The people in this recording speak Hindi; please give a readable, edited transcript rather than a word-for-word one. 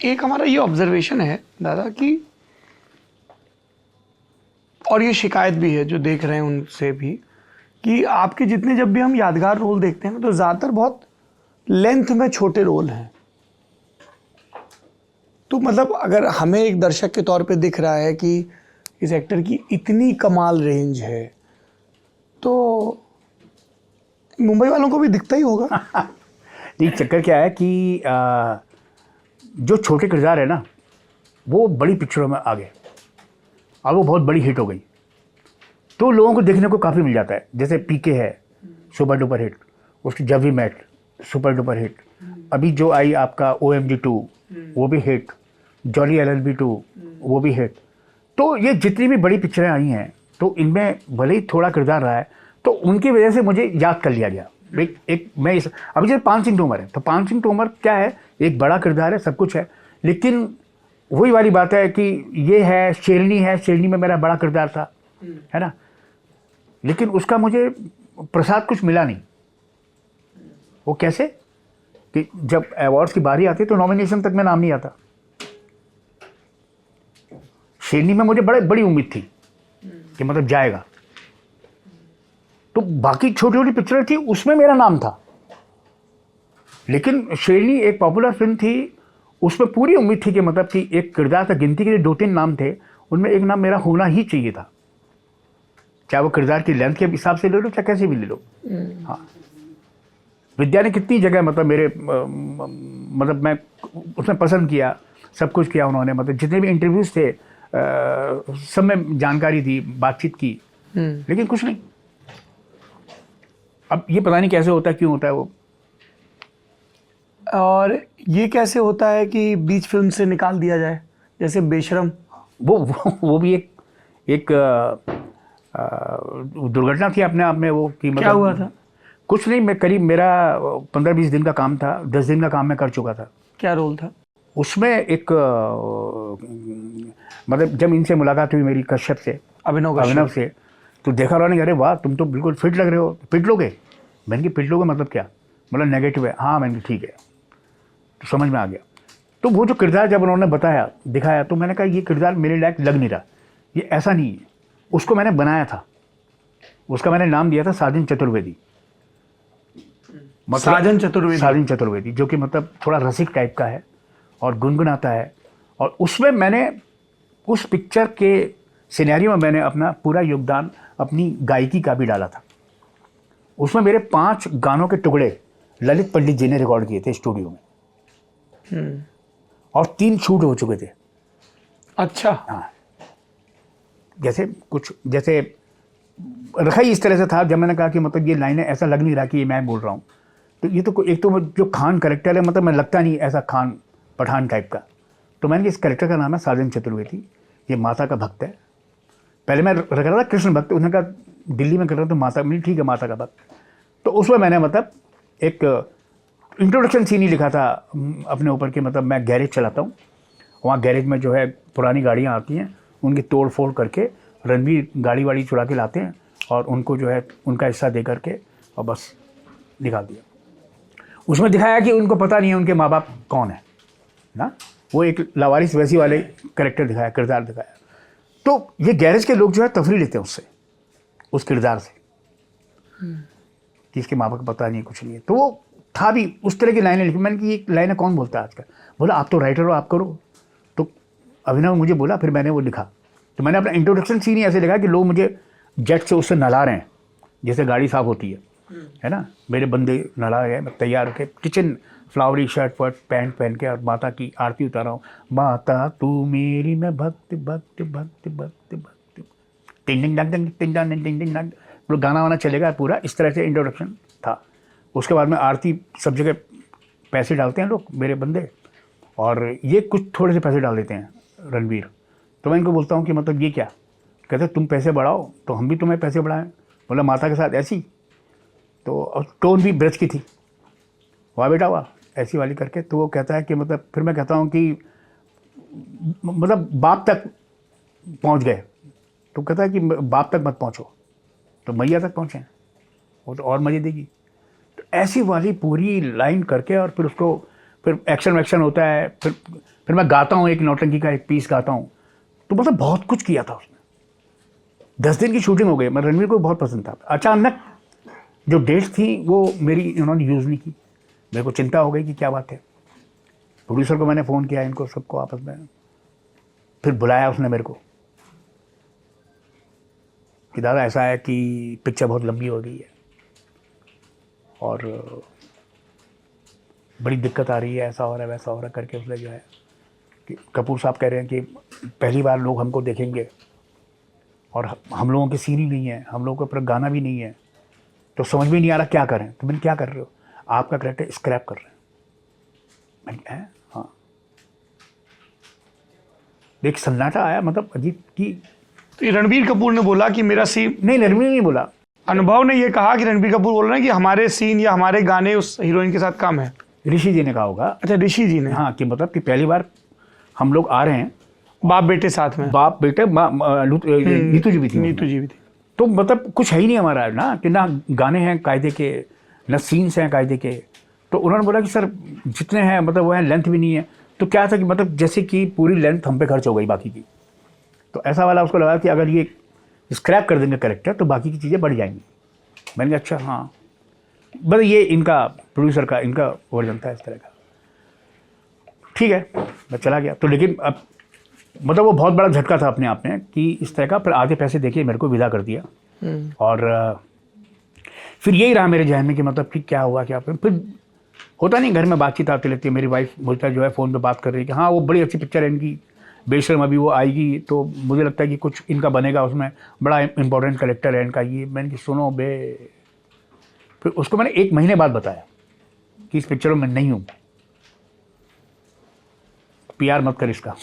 एक हमारा ये ऑब्जर्वेशन है दादा कि, और ये शिकायत भी है जो देख रहे हैं उनसे भी, कि आपके जितने जब भी हम यादगार रोल देखते हैं तो ज़्यादातर बहुत लेंथ में छोटे रोल हैं। तो मतलब अगर हमें एक दर्शक के तौर पे दिख रहा है कि इस एक्टर की इतनी कमाल रेंज है, तो मुंबई वालों को भी दिखता ही होगा। नहीं, चक्कर क्या है कि जो छोटे किरदार है ना, वो बड़ी पिक्चरों में आ गए और वो बहुत बड़ी हिट हो गई, तो लोगों को देखने को काफ़ी मिल जाता है। जैसे पीके है, सुपर डुपर हिट, उसकी Jab we met super duper hit, अभी जो आई आपका OMG 2 वो भी हिट, जॉली LLB 2 वो भी हिट। तो ये जितनी भी बड़ी पिक्चरें आई हैं, तो इनमें भले ही थोड़ा किरदार रहा है, तो उनकी वजह से मुझे याद कर लिया गया। मैं इस अभी जैसे पान सिंह तोमर है, तो पान सिंह तोमर क्या है, एक बड़ा किरदार है, सब कुछ है, लेकिन वही वाली बात है कि ये है शेरनी में मेरा बड़ा किरदार था, है ना, लेकिन उसका मुझे प्रसाद कुछ मिला नहीं। वो कैसे कि जब अवार्ड्स की बारी आती तो नॉमिनेशन तक में नाम नहीं आता। शेरनी में मुझे बड़ी उम्मीद थी कि मतलब जाएगा, तो बाकी छोटी छोटी पिक्चरें थी उसमें मेरा नाम था, लेकिन शेरनी एक पॉपुलर फिल्म थी, उसमें पूरी उम्मीद थी कि मतलब कि एक किरदार था, गिनती के लिए 2-3 नाम थे, उनमें एक नाम मेरा होना ही चाहिए था, चाहे वो किरदार की लेंथ के हिसाब से ले लो चाहे कैसे भी ले लो। हाँ, विद्या ने कितनी जगह मतलब मेरे मतलब मैं उसमें पसंद किया, सब कुछ किया उन्होंने, मतलब जितने भी इंटरव्यूज़ थे सब में जानकारी दी, बातचीत की, लेकिन कुछ नहीं। अब ये पता नहीं कैसे होता है, क्यों होता है वो। और ये कैसे होता है कि बीच फिल्म से निकाल दिया जाए, जैसे बेशरम? वो भी एक दुर्घटना थी अपने आप में वो, कि मतलब क्या हुआ था? कुछ नहीं, मैं करीब मेरा 15-20 दिन का काम था, 10 दिन का काम मैं कर चुका था। क्या रोल था उसमें एक मतलब जब इनसे मुलाकात हुई मेरी, कश्यप से, अभिनव से, तो देखा उन्होंने, अरे वाह तुम तो बिल्कुल फिट लग रहे हो, फिट लोगे? मैंने कि फिट लोगे मतलब क्या, मतलब नेगेटिव है? हाँ, मैंने ठीक है, तो समझ में आ गया। तो वो जो किरदार जब उन्होंने बताया, दिखाया, तो मैंने कहा ये किरदार मेरे लायक लग नहीं रहा, ये ऐसा नहीं है। उसको मैंने बनाया था, उसका मैंने नाम दिया था साजन चतुर्वेदी। साजन चतुर्वेदी, जो कि मतलब थोड़ा रसिक टाइप का है और गुनगुनाता है। और उसमें मैंने उस पिक्चर के सिनेरियो में मैंने अपना पूरा योगदान अपनी गायकी का भी डाला था। उसमें मेरे 5 गानों के टुकड़े ललित पंडित जी ने रिकॉर्ड किए थे स्टूडियो में, और 3 शूट हो चुके थे। अच्छा। हाँ, जैसे रखा ही इस तरह से था, जब मैंने कहा कि मतलब ये लाइनें ऐसा लग नहीं रहा कि ये मैं बोल रहा हूँ, तो ये तो एक तो जो खान करेक्टर है, मतलब मैं लगता नहीं ऐसा खान पठान टाइप का, तो मैंने इस करेक्टर का नाम है साजन चतुर्वेदी, ये माता का भक्त है। पहले मैं रख रहा था कृष्ण भक्त, उसने कहा दिल्ली में कर रहा हूँ तो माता, नहीं ठीक है माता का भक्त। तो उसमें मैंने मतलब एक इंट्रोडक्शन सीन ही लिखा था अपने ऊपर कि मतलब मैं गैरेज चलाता हूँ, वहाँ गैरेज में जो है पुरानी गाड़ियाँ आती हैं, उनकी तोड़ फोड़ करके रणवीर गाड़ी वाड़ी चुरा के लाते हैं और उनको जो है उनका हिस्सा दे करके और बस निकाल दिया। उसमें दिखाया कि उनको पता नहीं है उनके माँ बाप कौन है ना, वो एक लावारिस वैसी वाले करेक्टर दिखाया, किरदार दिखाया। तो ये गैरेज के लोग जो है तफरी लेते हैं उससे, उस किरदार से, कि इसके माँ बाप को पता नहीं है, कुछ नहीं है। तो वो था भी, उस तरह की लाइनें लिखी। मैंने कि ये लाइनें कौन बोलता है आजकल? बोला आप तो राइटर हो, आप करो। तो अभिनव मुझे बोला, फिर मैंने वो लिखा। तो मैंने अपना इंट्रोडक्शन सीन ही ऐसे लिखा कि लोग मुझे जेट से उससे नहला रहे हैं, जैसे गाड़ी साफ होती है ना, मेरे बंदे नहला रहे हैं, मैं तैयार होकर किचन फ्लावरी शर्ट पैंट पहन के और माता की आरती उतारा हूँ, माता तू मेरी, मैं भक्त भक्त भक्त भक्त भक्त, टिंग टिंग डंग डंग टिंग डंग टिंग टिंग डंग, तो गाना वाना चलेगा पूरा। इस तरह से इंट्रोडक्शन था। उसके बाद में आरती, सब जगह पैसे डालते हैं लोग मेरे बंदे, और ये कुछ थोड़े से पैसे डाल देते हैं रणवीर। तो मैं इनको बोलता हूँ कि मतलब ये क्या? कहते तुम पैसे बढ़ाओ तो हम भी तुम्हें पैसे बढ़ाएं। बोला माता के साथ ऐसी, तो टोन भी ब्रज की थी, वाह बेटा वाह, ऐसी वाली करके। तो वो कहता है कि मतलब, फिर मैं कहता हूँ कि मतलब बाप तक पहुँच गए, तो कहता है कि बाप तक मत पहुँचो, तो मैया तक पहुँचे, वो तो और मज़े देगी। तो ऐसी वाली पूरी लाइन करके, और फिर उसको फिर एक्शन वैक्शन होता है, फिर फिर मैं गाता हूँ, एक नौटंकी का एक पीस गाता हूँ, तो मतलब बहुत कुछ किया था उसने। 10 दिन की शूटिंग हो गई। मैं रणवीर को बहुत पसंद था। अचानक जो डेट्स थी वो मेरी इन्होंने यूज़ नहीं की। मेरे को चिंता हो गई कि क्या बात है। प्रोड्यूसर को मैंने फ़ोन किया, इनको सबको आपस में, फिर बुलाया उसने मेरे को कि दादा ऐसा है कि पिक्चर बहुत लंबी हो गई है और बड़ी दिक्कत आ रही है, ऐसा हो रहा है वैसा हो रहा है करके उसने जो है कि कपूर साहब कह रहे हैं कि पहली बार लोग हमको देखेंगे और हम लोगों की सीन ही नहीं है, हम लोगों के ऊपर गाना भी नहीं है, तो समझ में नहीं आ रहा क्या करें। तो मैंने क्या कर रहे हो? आपका कैरेक्टर स्क्रैप कर रहे हैं। मैंने हाँ। एक सन्नाटा आया, मतलब अजीब की। तो ये रणबीर कपूर ने बोला कि मेरा सीन, नहीं, रणवीर नहीं बोला। अनुभव ने ये कहा कि रणबीर कपूर बोल रहे हैं कि हमारे सीन या हमारे गाने उस हीरोइन के साथ कम है। ऋषि जी ने कहा होगा। अच्छा, ऋषि जी ने। हाँ, कि मतलब कि पहली बार हम लोग आ रहे हैं, बाप बेटे साथ में, बाप बेटे, नीतू जी भी थी, नीतू जी भी थी। तो मतलब कुछ है ही नहीं हमारा ना, कि ना गाने हैं कायदे के, ना सीन्स हैं कायदे के। तो उन्होंने बोला कि सर जितने हैं मतलब वो हैं, लेंथ भी नहीं है। तो क्या था कि मतलब जैसे कि पूरी लेंथ हम पे खर्च हो गई बाकी की। तो ऐसा वाला उसको लगा कि अगर ये स्क्रैप कर देंगे कैरेक्टर तो बाकी की चीज़ें बढ़ जाएंगी। मैंने कहा अच्छा हाँ, बस ये इनका प्रोड्यूसर का इनका वर्जन था इस तरह का। ठीक है, मैं चला गया। तो लेकिन अब मतलब वो बहुत बड़ा झटका था अपने आप में कि इस तरह का। फिर आधे पैसे देके मेरे को विदा कर दिया। और फिर यही रहा मेरे जहन में कि मतलब कि क्या हुआ क्या। फिर होता नहीं, घर में बातचीत आती रहती है। मेरी वाइफ बोलता जो है फ़ोन पे बात कर रही है कि हाँ वो बड़ी अच्छी पिक्चर है इनकी बेशर्म, अभी वो आएगी तो मुझे लगता है कि कुछ इनका बनेगा, उसमें बड़ा इंपॉर्टेंट कैरेक्टर है इनका ये। मैंने कि सुनो बे। फिर उसको मैंने 1 महीने बाद बताया कि इस पिक्चर में मैं नहीं हूँ, PR मत कर इसका।